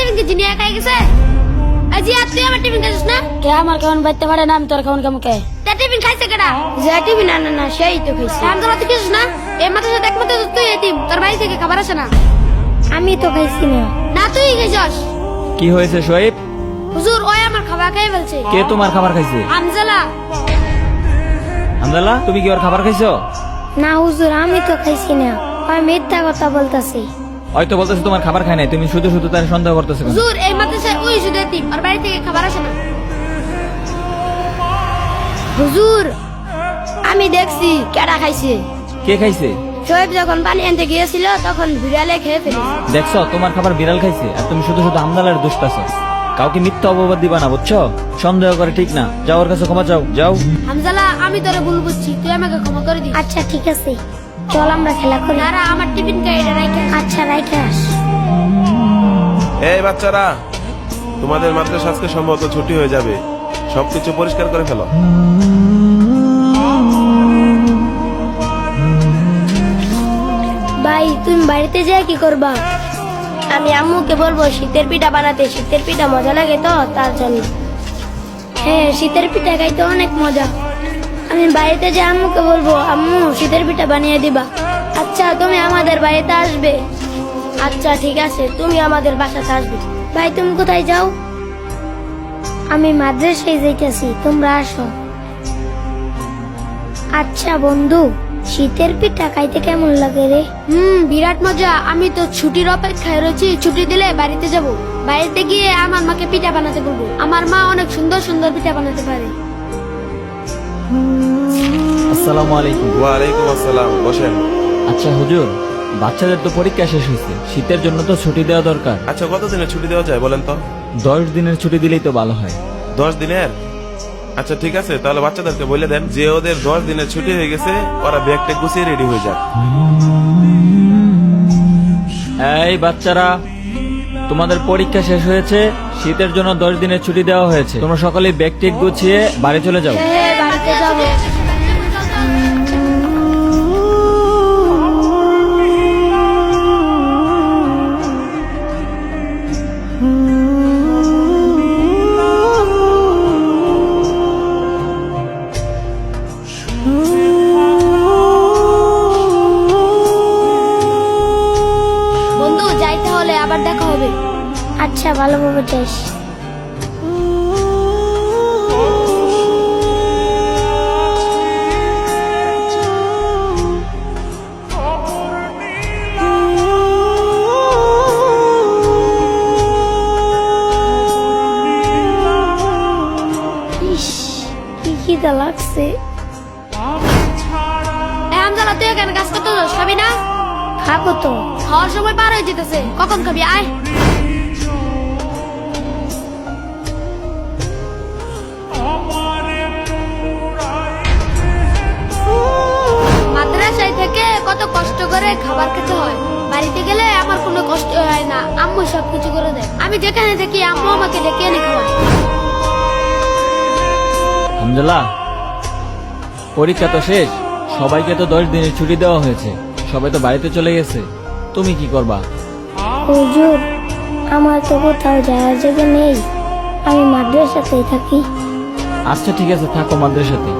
Tiffin কি জিনিয়া খাই গেছে? আজি আর তুই আমার টিফিন খাইছিস না? কে আমার খাওয়ান বাইতে পারে না, আমি তোর খাওয়ান কেমন কে? তা টিফিন খাইছে কেডা? যে টিভি না না না সেই তো খাইছি। হামজালা তুই খাইছিস না? এই মাদ্রাসা দেখ মতো তুই এতিম, তোর বাড়ি থেকে খাবার আসে না। আমি তো খাইছি না। না তুই খাইছস। কি হয়েছে শোয়েব? হুজুর ওই আমার খাবার খাই বলছে। কে তোমার খাবার খাইছে? হামজালা। হামদাল্লাহ, তুমি কি ওর খাবার খাইছো? না হুজুর, আমি তো খাইছি না, আমি মিথ্যা কথা বলতাছি। হয়তো বলতেছে তোমার খাবার খায় নাই, তুমি শুধু শুধু তার সন্দেহ করতেছো কেন? হুজুর এই মাদ্রাসায় ওই শুধু এতিম, ওর বাড়ি থেকে খাবার আসে না। হুজুর আমি দেখছি কেডা খাইছে। কে খাইছে? শোয়েব যখন পানি আনতে গিয়েছিল তখন বিড়ালে খেয়ে ফেলেছে। দেখছো তোমার খাবার বিড়াল খাইছে, আর তুমি শুধু শুধু হামদালার দোষ পাচ্ছো। কাউকে মিথ্যা অপবাদ দিবা না, বুঝছো? সন্দেহ করে ঠিক না। যাও ওর কাছে ক্ষমা চাও, যাও। হামজালা আমি তোরে ভুল বুঝছি, তুই আমাকে ক্ষমা করে দিস। আচ্ছা ঠিক আছে, চল আমরা খেলা করি। নারা আমার টিফিন খাই এটা রাইখে। আচ্ছা রাইখে আস। এই বাচ্চারা, তোমাদের মাদ্রাসা আজকে সম্ভবত ছুটি হয়ে যাবে, সবকিছু পরিষ্কার করে ফেলো। ভাই তুমি বাড়িতে যেয়ে কি করবা? আমি আম্মুকে বলবো শীতের পিঠা বানাতে, শীতের পিঠা মজা লাগে তো তার জন্য। হ্যাঁ শীতের পিঠা খাইতে অনেক মজা। আমি বাড়িতে যে আম্মুকে বলবো আম্মু শীতের পিঠা বানিয়ে দিবা। আচ্ছা তুমি আমাদের বাড়িতে আসবে? আচ্ছা ঠিক আছে, তুমি আমাদের বাসাতে আসবে। ভাই তুমি কোথায় যাও? আমি মাদ্রাসায় যাইতেছি, তোমরা আসো। আচ্ছা বন্ধু, শীতের পিঠা খাইতে কেমন লাগে রে? বিরাট মজা। আমি তো ছুটির অপেক্ষায় রয়েছি, ছুটি দিলে বাড়িতে যাব। বাড়িতে গিয়ে আমার মাকে পিঠা বানাতে বলবো। আমার মা অনেক সুন্দর সুন্দর পিঠা বানাতে পারে। আসসালামু আলাইকুম। ওয়ালাইকুম আসসালাম, বসেন। আচ্ছা হুজুর, বাচ্চাদের তো পরীক্ষা শেষ হয়েছে, শীতের জন্য তো ছুটি দেওয়া দরকার। আচ্ছা কতদিনের ছুটি দেওয়া যায় বলেন তো? 10 দিনের ছুটি দিলেই তো ভালো হয়। 10 দিনের? আচ্ছা ঠিক আছে, তাহলে বাচ্চাদেরকে বলে দেন যে ওদের 10 দিনের ছুটি হয়ে গেছে, ওরা ব্যাগটা গুছিয়ে রেডি হয়ে যাক। এই বাচ্চারা, তোমাদের পরীক্ষা শেষ হয়েছে, শীতের জন্য 10 দিনের ছুটি দেওয়া হয়েছে। তোমরা সকলে ব্যাগ টেক গুছিয়ে বাড়ি চলে যাও। হ্যাঁ বাড়িতে যাবো। বন্ধু যাইতে হলে আবার দেখা হবে। আচ্ছা ভালোভাবে যাস। ইস, কি খিদা লাগছে। হামজালা তুই এখানে কাজ করতে যাস, খাবি না? খাবো তো। খাওয়ার সময় পার হয়ে যেতেছে, কখন খাবি? আয়। মাদ্রাসায় থেকে কত কষ্ট করে খাবার খেতে হয়, বাড়িতে গেলে আমার কোনো কষ্ট হয় না। আম্মু সবকিছু করে দেয়। আমি যেখানে থাকি আম্মু আমাকে ডেকে এনে খাওয়ায়। হামজালা, পরীক্ষা তো শেষ, সবাইকে তো 10 দিনের ছুটি দেওয়া হয়েছে, সবাই তো বাড়িতে চলে গেছে। তুমি কি করবা? হুজুর আমার তো কোথাও যাওয়ার জায়গা নেই, আমি মাদ্রাসাতেই থাকি। আচ্ছা ঠিক আছে, থাকো মাদ্রাসাতে।